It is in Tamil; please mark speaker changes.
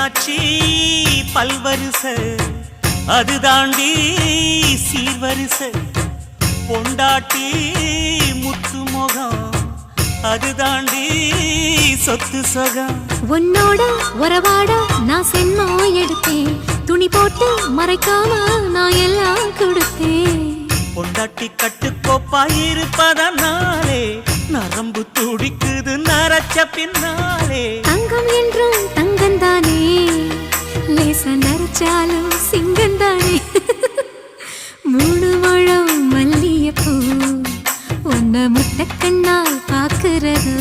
Speaker 1: மீனாட்சி பல்வரிச அது தாண்டி சீர்வரிச பொண்டாட்டி முத்து முகம் அது தாண்டி சொத்து சொகம்
Speaker 2: உன்னோட உறவாட நான் சென்மோ எடுத்தேன் துணி போட்டு மறைக்காம நான் எல்லாம் கொடுத்தேன்
Speaker 1: பொண்டாட்டி கட்டுக்கோப்பா இருப்பதனாலே நரம்பு துடிக்குது நரச்ச பின்னாலே
Speaker 2: தங்கம் என்றும் தங்கந்தானே லேச நரைச்சாலும் சிங்கந்தானே 3 முழம் மல்லியப்பூ உன்ன முட்டை கண்ணால் பாக்குறது